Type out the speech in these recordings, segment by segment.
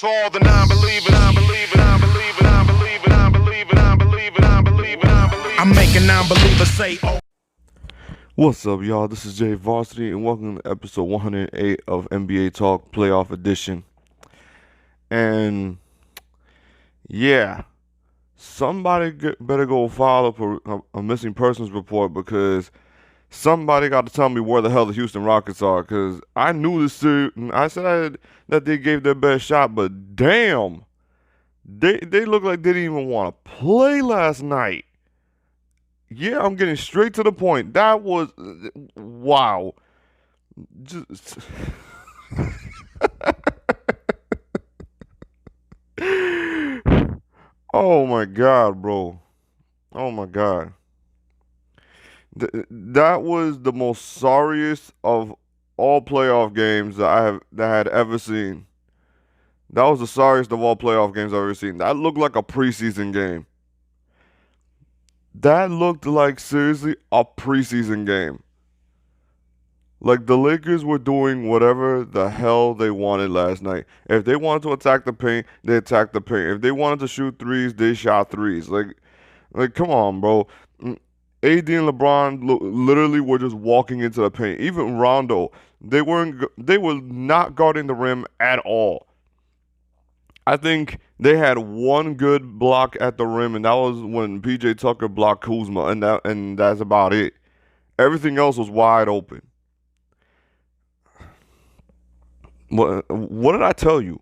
To all the non-believers, non-believers, non-believers, non-believers, non-believers, non-believers, non-believers, non-believers. I'm making non-believers say, oh. What's up, y'all? This is Jay Varsity, and welcome to episode 108 of NBA Talk Playoff Edition. And yeah, somebody better go file a missing persons report because somebody got to tell me where the hell the Houston Rockets are. Because I knew this series. I said that they gave their best shot, but damn, they look like they didn't even want to play last night. Yeah, I'm getting straight to the point. That was wow. Just oh my god, bro. Oh my god. That was the most sorriest of all playoff games that I had ever seen. That was the sorriest of all playoff games I've ever seen. That looked like a preseason game. That looked like seriously a preseason game. Like the Lakers were doing whatever the hell they wanted last night. If they wanted to attack the paint, they attacked the paint. If they wanted to shoot threes, they shot threes. Like come on, bro. AD and LeBron literally were just walking into the paint. Even Rondo, they were not guarding the rim at all. I think they had one good block at the rim, and that was when PJ Tucker blocked Kuzma, and that's about it. Everything else was wide open. What did I tell you?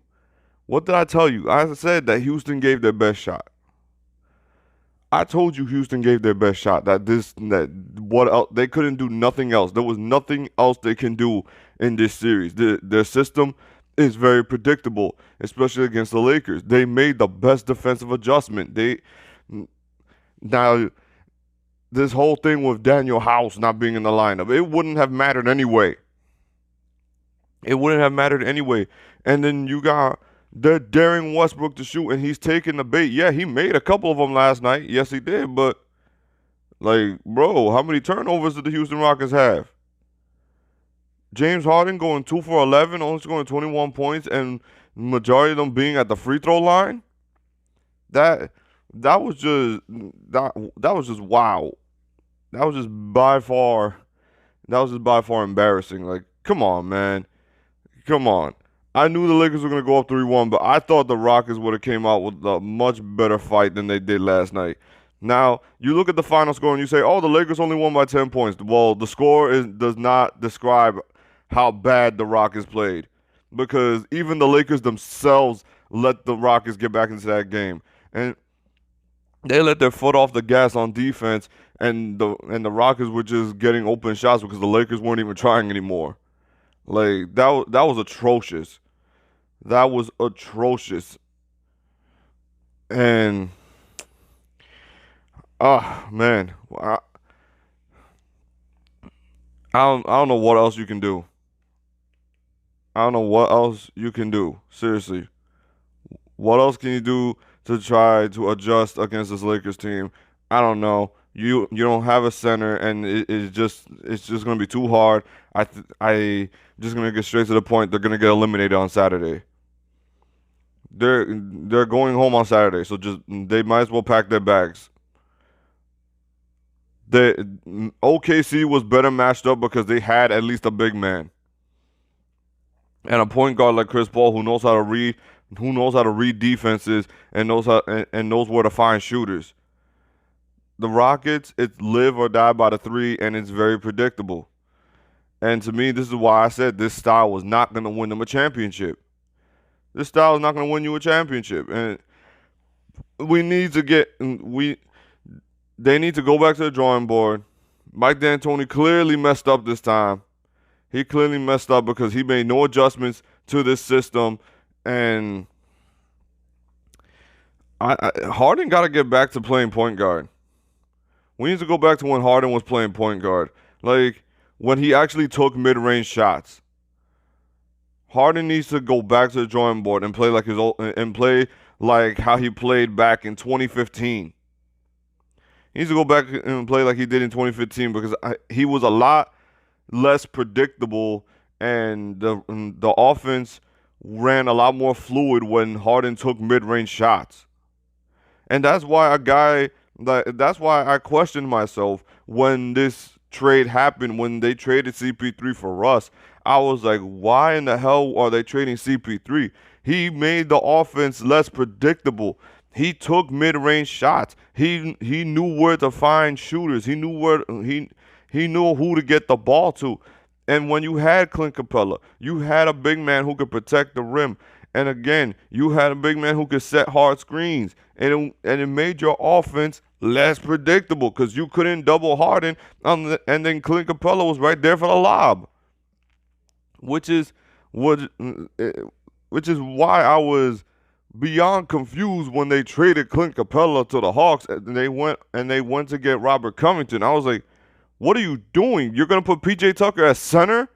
What did I tell you? I said that Houston gave their best shot. I told you Houston gave their best shot. What else? They couldn't do nothing else. There was nothing else they can do in this series. Their system is very predictable, especially against the Lakers. They made the best defensive adjustment. Now this whole thing with Daniel House not being in the lineup, it wouldn't have mattered anyway. It wouldn't have mattered anyway. And then you got they're daring Westbrook to shoot, and he's taking the bait. Yeah, he made a couple of them last night. Yes, he did. But, like, bro, how many turnovers did the Houston Rockets have? James Harden going 2 for 11, only scoring 21 points, and majority of them being at the free throw line. That was just wow. That was just by far embarrassing. Like, come on, man. Come on. I knew the Lakers were going to go up 3-1, but I thought the Rockets would have came out with a much better fight than they did last night. Now, you look at the final score and you say, oh, the Lakers only won by 10 points. Well, the score does not describe how bad the Rockets played because even the Lakers themselves let the Rockets get back into that game. And they let their foot off the gas on defense, and the Rockets were just getting open shots because the Lakers weren't even trying anymore. Like, that was atrocious. That was atrocious. And, man. I don't know what else you can do. I don't know what else you can do. Seriously. What else can you do to try to adjust against this Lakers team? I don't know. You don't have a center, and it's just gonna be too hard. I just gonna get straight to the point. They're gonna get eliminated on Saturday. They're going home on Saturday, so they might as well pack their bags. OKC was better matched up because they had at least a big man and a point guard like Chris Paul who knows how to read defenses and knows where to find shooters. The Rockets, it's live or die by the three, and it's very predictable. And to me, this is why I said this style was not going to win them a championship. This style is not going to win you a championship. And they need to go back to the drawing board. Mike D'Antoni clearly messed up this time. He clearly messed up because he made no adjustments to this system. And Harden got to get back to playing point guard. We need to go back to when Harden was playing point guard. Like, when he actually took mid-range shots. Harden needs to go back to the drawing board and play like how he played back in 2015. He needs to go back and play like he did in 2015 because he was a lot less predictable, and the offense ran a lot more fluid when Harden took mid-range shots. And that's why that's why I questioned myself when this trade happened, when they traded CP3 for Russ. I was like, why in the hell are they trading CP3? He made the offense less predictable. He took mid-range shots. He knew where to find shooters. He knew who to get the ball to. And when you had Clint Capella, you had a big man who could protect the rim. And again, you had a big man who could set hard screens. And it made your offense less predictable because you couldn't double Harden. And then Clint Capella was right there for the lob. Which is why I was beyond confused when they traded Clint Capella to the Hawks and they went to get Robert Covington. I was like, what are you doing? You're gonna put PJ Tucker as center?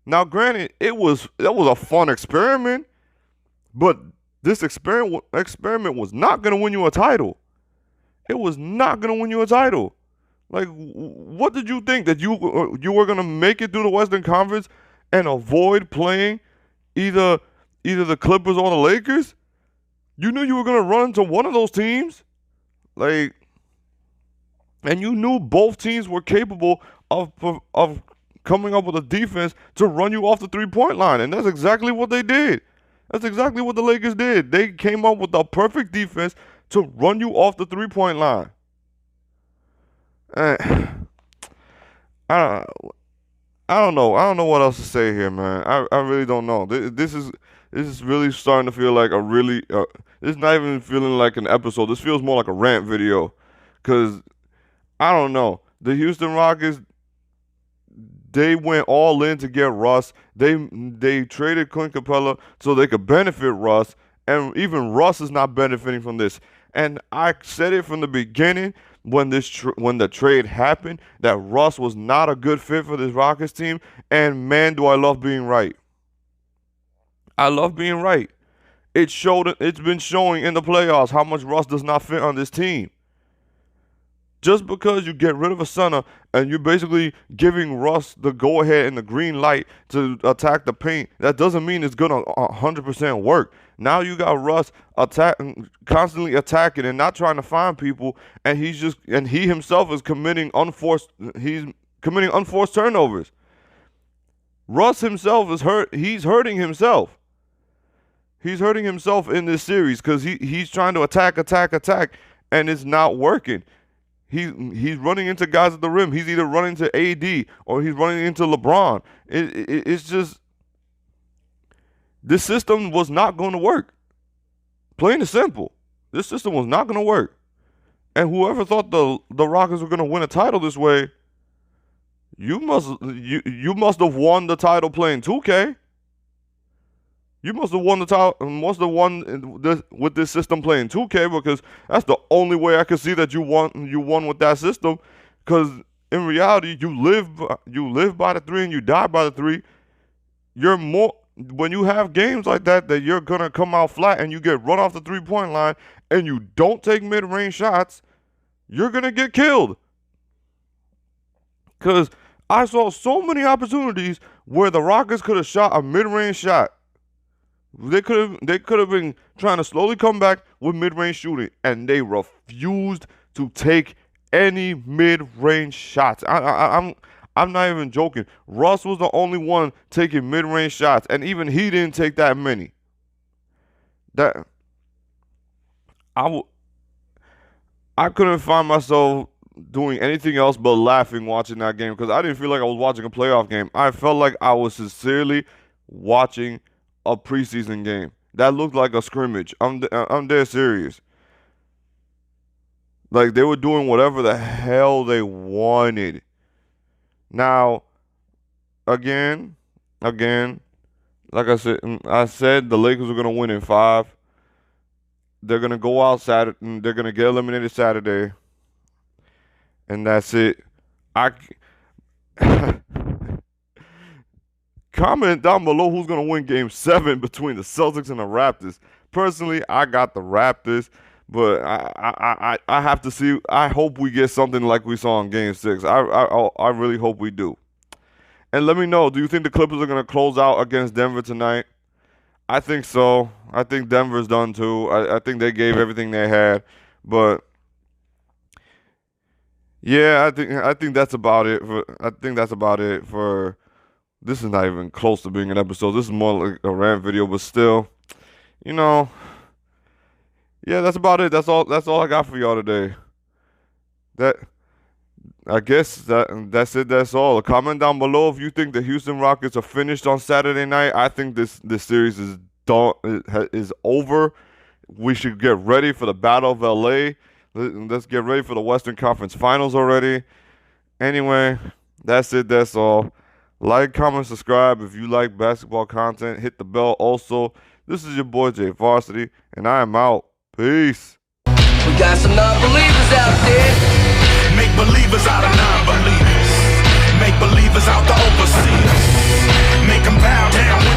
Now, granted, that was a fun experiment, but this experiment was not gonna win you a title. It was not gonna win you a title. Like, what did you think, that you were gonna make it through the Western Conference and avoid playing either the Clippers or the Lakers? You knew you were gonna run into one of those teams, like, and you knew both teams were capable of coming up with a defense to run you off the three-point line, and that's exactly what they did. That's exactly what the Lakers did. They came up with the perfect defense to run you off the three-point line. I don't know. I don't know what else to say here, man. I really don't know. This is really starting to feel like a really. It's not even feeling like an episode. This feels more like a rant video, because I don't know. The Houston Rockets, they went all in to get Russ. They traded Clint Capella so they could benefit Russ, and even Russ is not benefiting from this. And I said it from the beginning when the trade happened, that Russ was not a good fit for this Rockets team. And man, do I love being right. I love being right. It's been showing in the playoffs how much Russ does not fit on this team. Just because you get rid of a center and you're basically giving Russ the go-ahead and the green light to attack the paint, that doesn't mean it's going to 100% work. Now you got Russ constantly attacking and not trying to find people, and he himself is committing unforced turnovers. Russ himself is hurt. He's hurting himself. He's hurting himself in this series because he's trying to attack, and it's not working. He's running into guys at the rim. He's either running to AD or he's running into LeBron. It's just, this system was not going to work. Plain and simple. This system was not going to work. And whoever thought the Rockets were going to win a title this way, you must have won the title playing 2K. You must have won the title. With this system playing 2K, because that's the only way I could see that you won with that system. Because in reality, you live by the three and you die by the three. When you have games like that you're gonna come out flat and you get run off the 3-point line and you don't take mid-range shots, you're gonna get killed. Because I saw so many opportunities where the Rockets could have shot a mid-range shot. They could have been trying to slowly come back with mid-range shooting, and they refused to take any mid-range shots. I'm not even joking. Russ was the only one taking mid-range shots, and even he didn't take that many. I couldn't find myself doing anything else but laughing watching that game, because I didn't feel like I was watching a playoff game. I felt like I was sincerely watching a preseason game that looked like a scrimmage. I'm dead serious. Like, they were doing whatever the hell they wanted. Now, again, like I said the Lakers were gonna win in 5. They're gonna go out Saturday. They're gonna get eliminated Saturday, and that's it. Comment down below who's going to win Game 7 between the Celtics and the Raptors. Personally, I got the Raptors, but I have to see. I hope we get something like we saw in Game 6. I really hope we do. And let me know, do you think the Clippers are going to close out against Denver tonight? I think so. I think Denver's done too. I think they gave everything they had, but yeah, I think that's about it. For this is not even close to being an episode. This is more like a rant video, but still, you know, yeah, that's about it. That's all I got for y'all today. That I guess that's it. That's all. Comment down below if you think the Houston Rockets are finished on Saturday night. I think this series is done. Is over. We should get ready for the Battle of LA. Let's get ready for the Western Conference Finals already. Anyway, that's it. That's all. Like, comment, subscribe if you like basketball content. Hit the bell also. This is your boy Jay Varsity, and I am out. Peace. We got some non-believers out there. Make believers out of non-believers. Make believers out the overseers. Make them bow down.